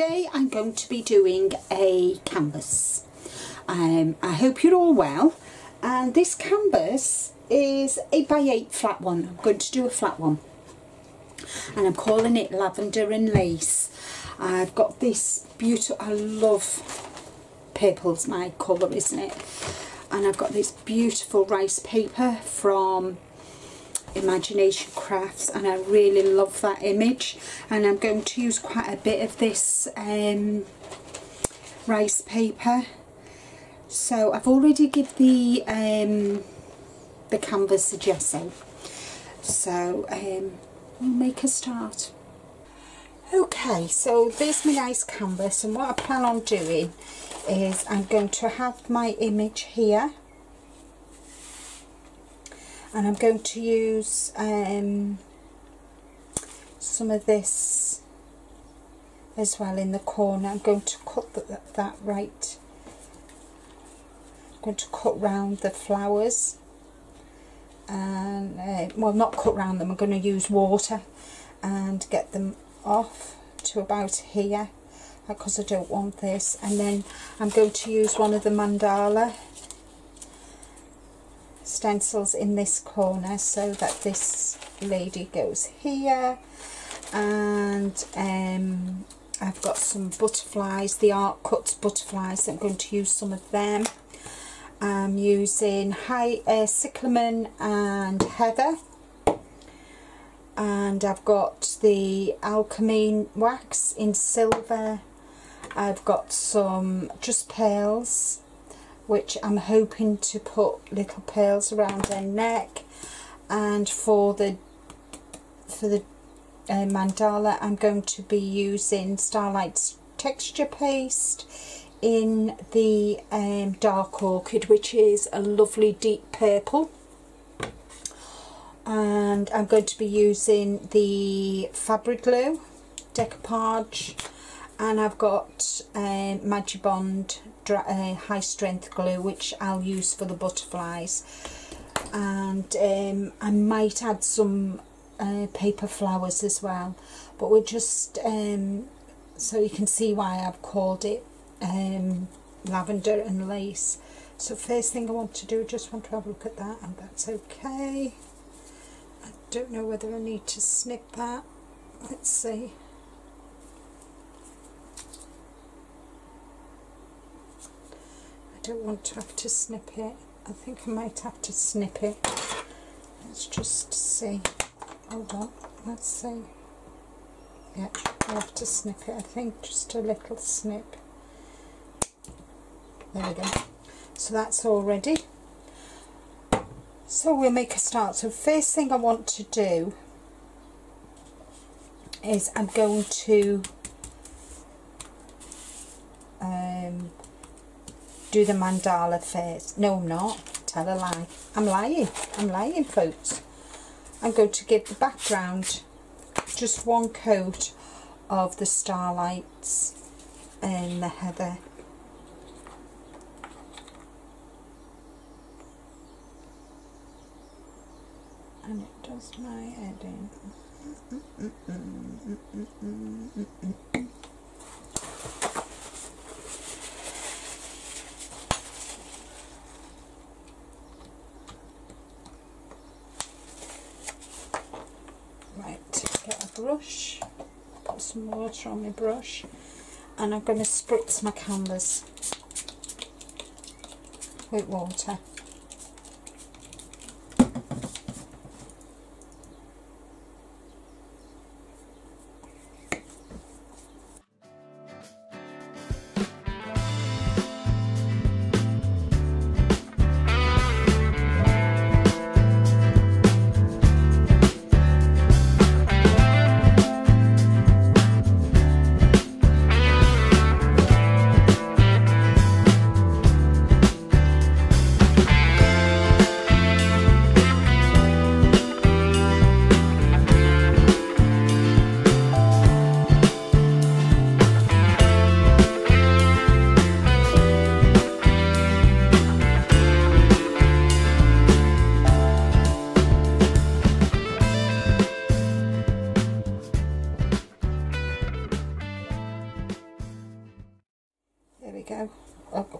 today I'm going to be doing a canvas. I hope you're all well, and this canvas is 8x8 flat one. I'm going to do a flat one and I'm calling it Lavender and Lace. I've got this beautiful, I love purple's my colour, isn't it? And I've got this beautiful rice paper from Imagination Crafts, and I really love that image, and I'm going to use quite a bit of this rice paper. So I've already given the canvas a gesso, so we'll make a start. Okay, so there's my nice canvas, and what I plan on doing is I'm going to have my image here, and I'm going to use some of this as well in the corner. I'm going to cut that right. I'm going to cut round the flowers, and well, not cut round them, I'm going to use water and get them off to about here, because I don't want this. And then I'm going to use one of the mandala stencils in this corner, so that this lady goes here. And I've got some butterflies, the Art Cuts butterflies. I'm going to use some of them. I'm using cyclamen and heather, and I've got the alchemy wax in silver. I've got some just pearls, which I'm hoping to put little pearls around their neck. And for the mandala, I'm going to be using Starlight's texture paste in the dark orchid, which is a lovely deep purple. And I'm going to be using the fabric glue decoupage, and I've got Magibond high strength glue, which I'll use for the butterflies. And I might add some paper flowers as well, but we're just so you can see why I've called it Lavender and Lace. So first thing I want to do, just want to have a look at that, and that's okay. I don't know whether I need to snip that. Let's see. I don't want to have to snip it. I think I might have to snip it. Let's just see. Hold on. Let's see. Yeah, I have to snip it. I think just a little snip. There we go. So that's all ready. So we'll make a start. So first thing I want to do is I'm going to do the mandala first. No, I'm not. Tell a lie. I'm lying. I'm lying, folks. I'm going to give the background just one coat of the starlights and the heather. And it does my head in. Right, get a brush, put some water on my brush, and I'm going to spritz my canvas with water.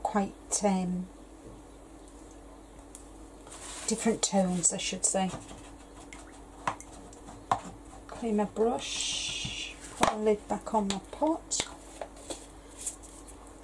quite different tones, I should say. Clean my brush, put the lid back on my pot,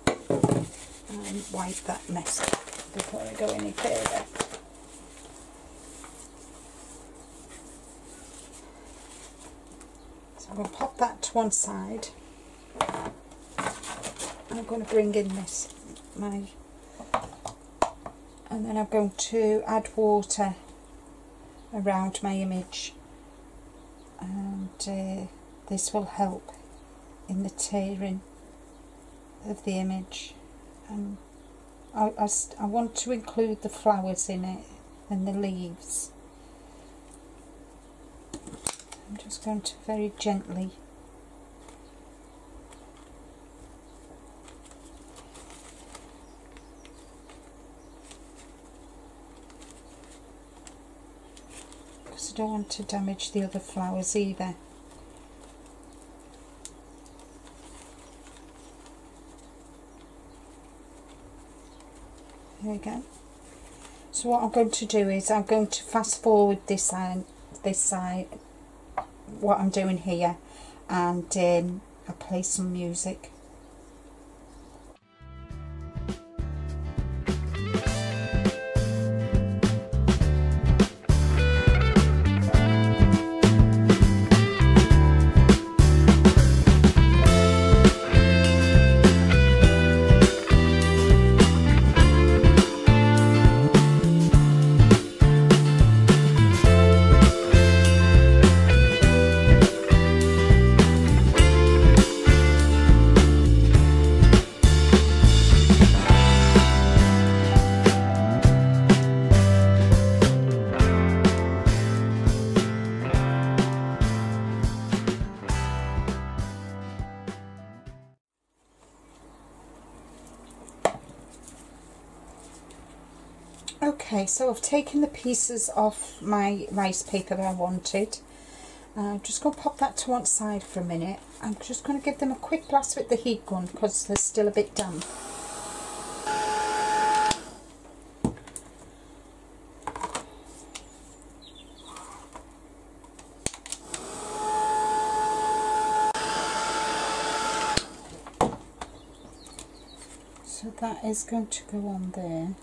and wipe that mess up before I go any further. So I'm going to pop that to one side. I'm going to bring in and then I'm going to add water around my image, and this will help in the tearing of the image. And I want to include the flowers in it and the leaves. I'm just going to very gently because I don't want to damage the other flowers either. There we go. So what I'm going to do is I'm going to fast forward this side, what I'm doing here, and I'll play some music. Okay, so I've taken the pieces off my rice paper that I wanted. I'm just going to pop that to one side for a minute. I'm just going to give them a quick blast with the heat gun because they're still a bit damp. So that is going to go on there.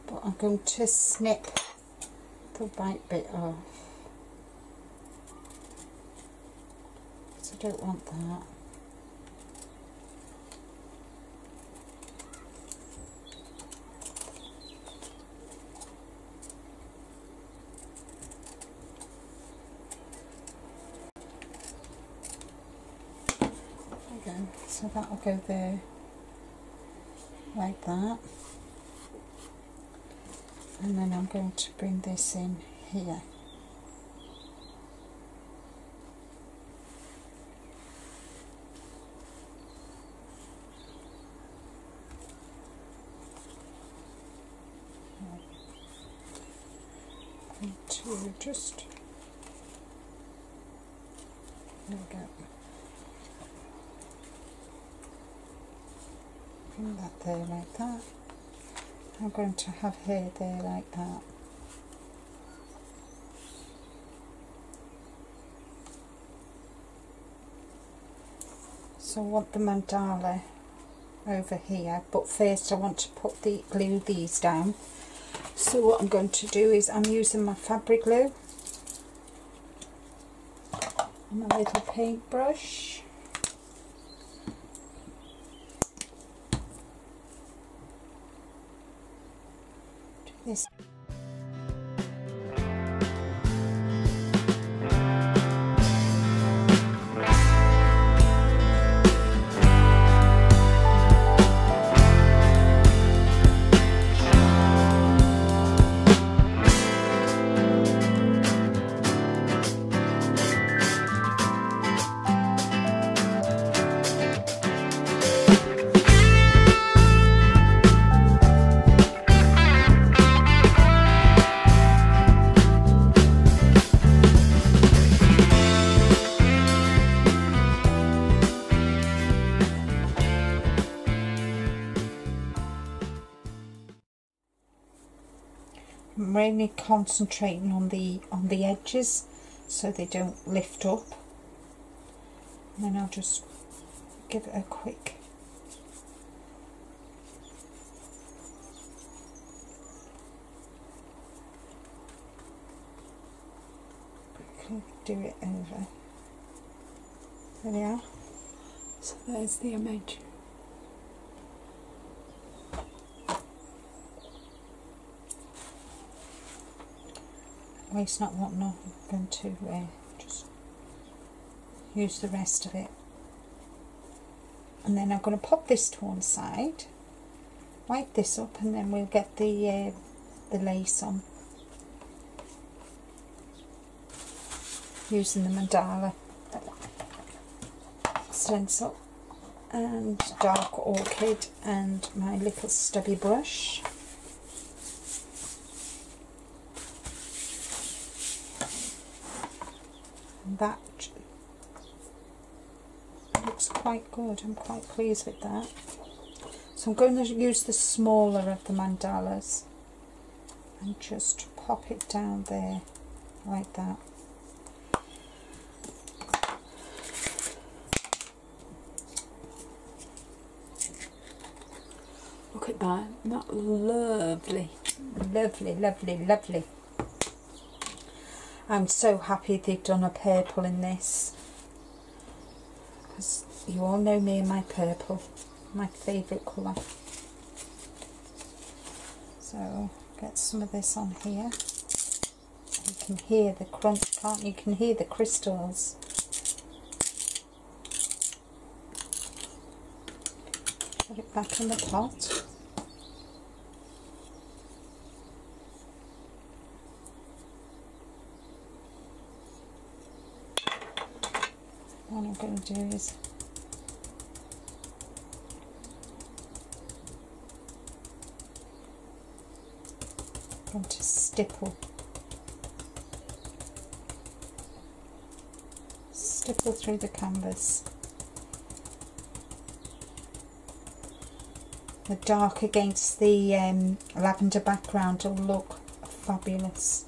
But I'm going to snip the white bit off, because I don't want that. There we go. So that'll go there like that. And then I'm going to bring this in here. I'm going to just, there we go. Bring that there like that. I'm going to have hair there like that. So I want the mandala over here, but first I want to glue these down. So what I'm going to do is I'm using my fabric glue and my little paintbrush. This. I'm really concentrating on the edges so they don't lift up, and then I'll just give it a quick do it over. There we are. So there's the image. Waste not, want not. I'm going to just use the rest of it, and then I'm going to pop this to one side, wipe this up, and then we'll get the lace on using the mandala stencil and dark orchid and my little stubby brush. And that looks quite good. I'm quite pleased with that. So I'm going to use the smaller of the mandalas and just pop it down there like that. Look at that, that's lovely. Lovely, lovely, lovely. I'm so happy they've done a purple in this, because you all know me and my purple, my favourite colour. So get some of this on here. You can hear the crunch, can't you? You can hear the crystals. Put it back in the pot. What I'm going to do is I'm going to stipple through the canvas. The dark against the lavender background will look fabulous.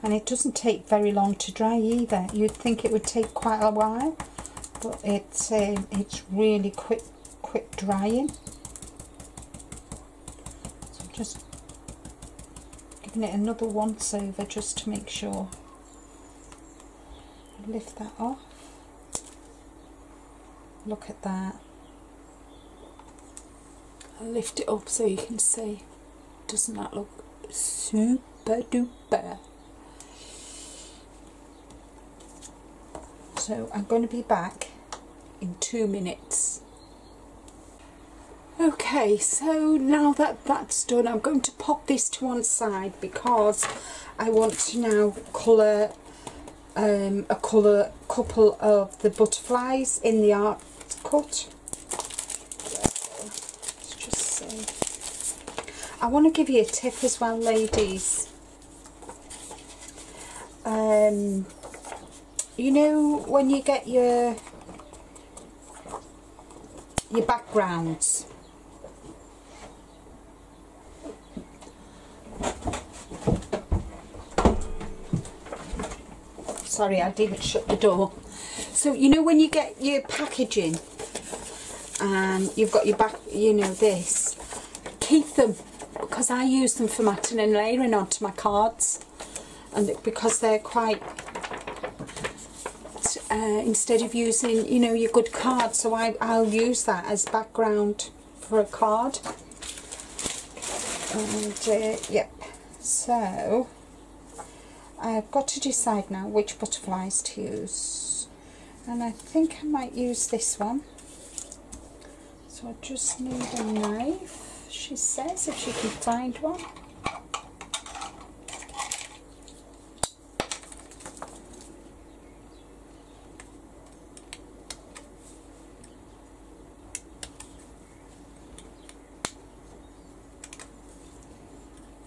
And it doesn't take very long to dry either. You'd think it would take quite a while, but it's really quick drying. So I'm just giving it another once over just to make sure. Lift that off. Look at that. I'll lift it up so you can see. Doesn't that look super duper? So I'm going to be back in 2 minutes. Okay, so now that that's done, I'm going to pop this to one side because I want to now colour a couple of the butterflies in the art cut. Let's just see. I want to give you a tip as well, ladies. You know, when you get your backgrounds, sorry, I didn't shut the door. So you know when you get your packaging and you've got your back, you know, this, keep them, because I use them for matting and layering onto my cards, and because they're quite instead of using, you know, your good card, so I'll use that as background for a card. And yep, so I've got to decide now which butterflies to use, and I think I might use this one. So I just need a knife, she says, if she can find one.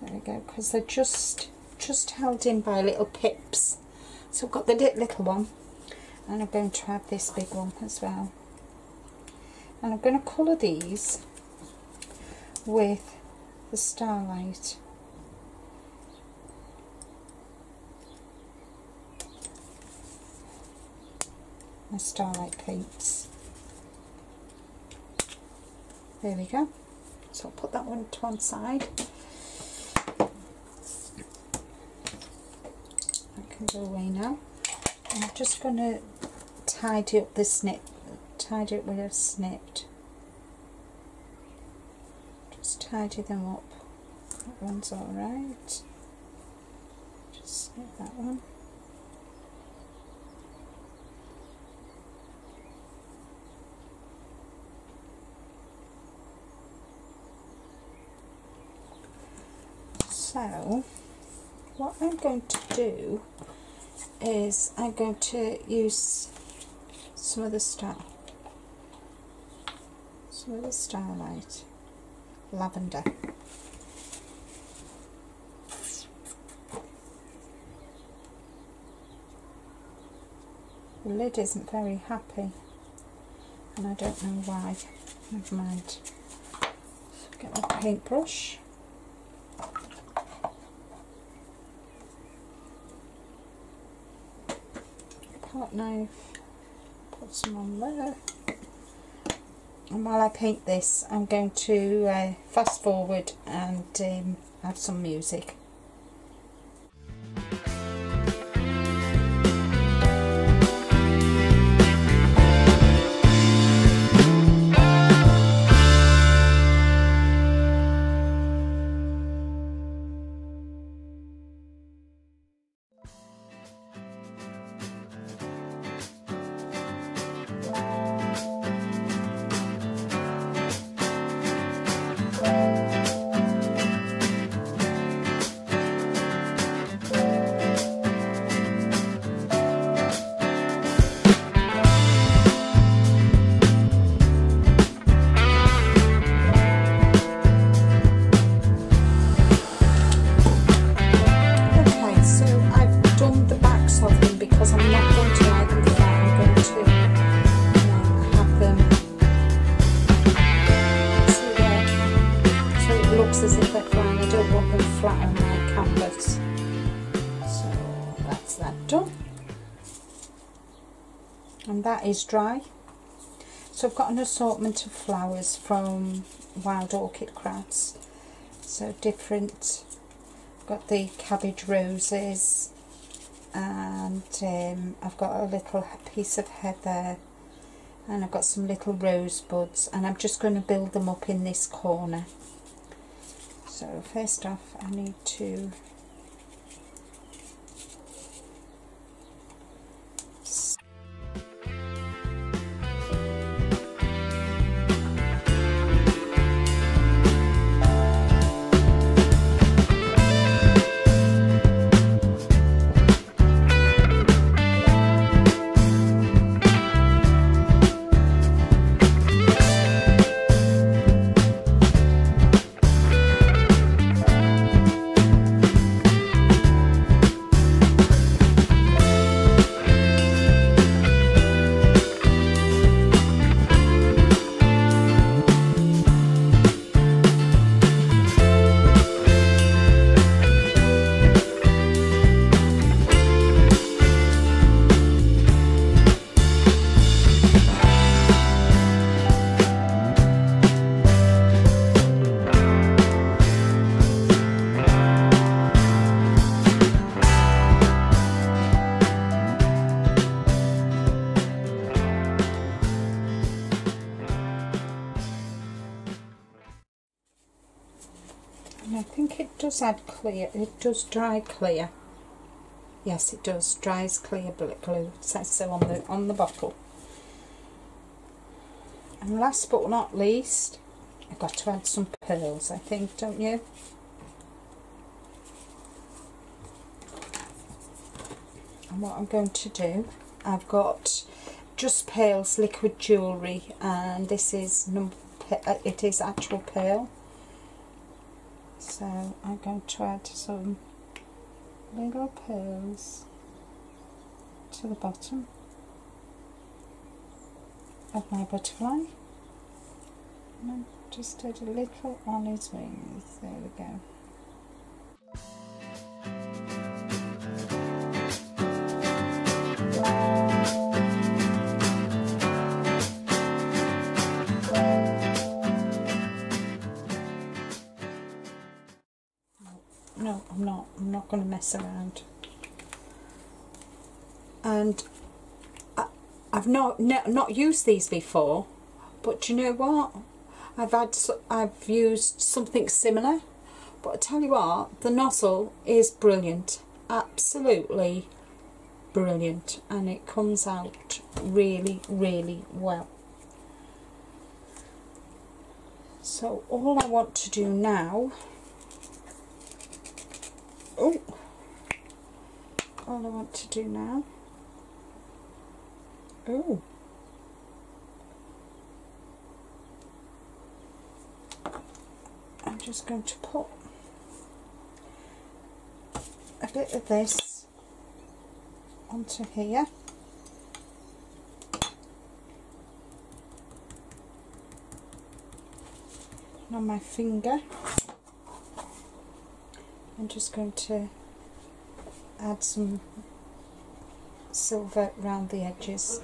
There we go, because they're just held in by little pips. So I've got the little one, and I'm going to have this big one as well. And I'm going to colour these with the Starlight. My Starlight paints. There we go. So I'll put that one to one side. That can go away now. I'm just going to tidy up the snip. Tidy it with a snipped. Just tidy them up. That one's alright. Just snip that one. So what I'm going to do is I'm going to use some of the Starlight Lavender. The lid isn't very happy and I don't know why. Never mind. So get my paintbrush. Palette knife, put some on there, and while I paint this I'm going to fast forward and have some music. As if they're flying. I don't want them flat on my canvas. So that's that done. And that is dry. So I've got an assortment of flowers from Wild Orchid Crafts. So different. I've got the cabbage roses, and I've got a little piece of heather, and I've got some little rosebuds, and I'm just going to build them up in this corner. So first off I need to and I think it does add clear, it does dry clear. Yes, it does, dries clear glue, it says so on the bottle. And last but not least, I've got to add some pearls, I think, don't you? And what I'm going to do, I've got Just Pearls liquid jewellery, and this is it is actual pearl. So I'm going to add some little pearls to the bottom of my butterfly, and then just add a little on his wings. There we go. No, I'm not going to mess around. And I've not used these before, but you know what? I've used something similar, but I tell you what, the nozzle is brilliant, absolutely brilliant, and it comes out really, really well. So all I want to do now, all I want to do now, I'm just going to put a bit of this onto here. And on my finger, I'm just going to add some silver around the edges.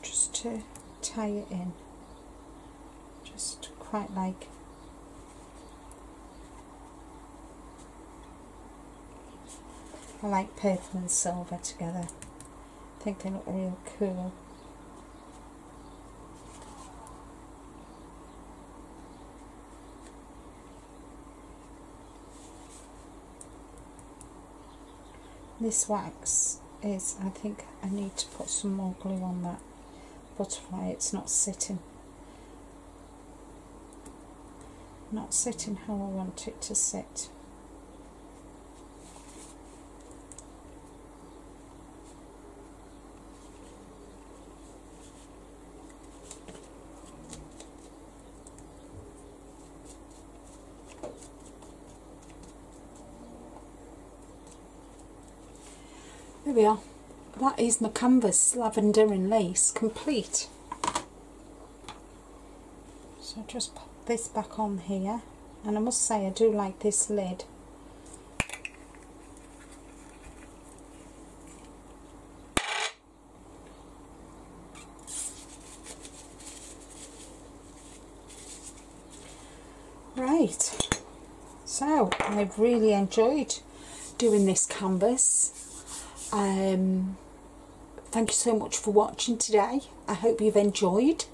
Just to tie it in, just quite like I like purple and silver together. I think they look real cool. This wax is, I think I need to put some more glue on that butterfly. It's not sitting how I want it to sit. There we are. That is my canvas, lavender and lace, complete. So just pop this back on here, and I must say I do like this lid. Right, so I've really enjoyed doing this canvas. Thank you so much for watching today. I hope you've enjoyed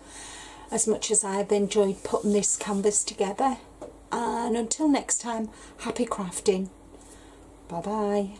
as much as I've enjoyed putting this canvas together. And until next time, happy crafting. Bye bye.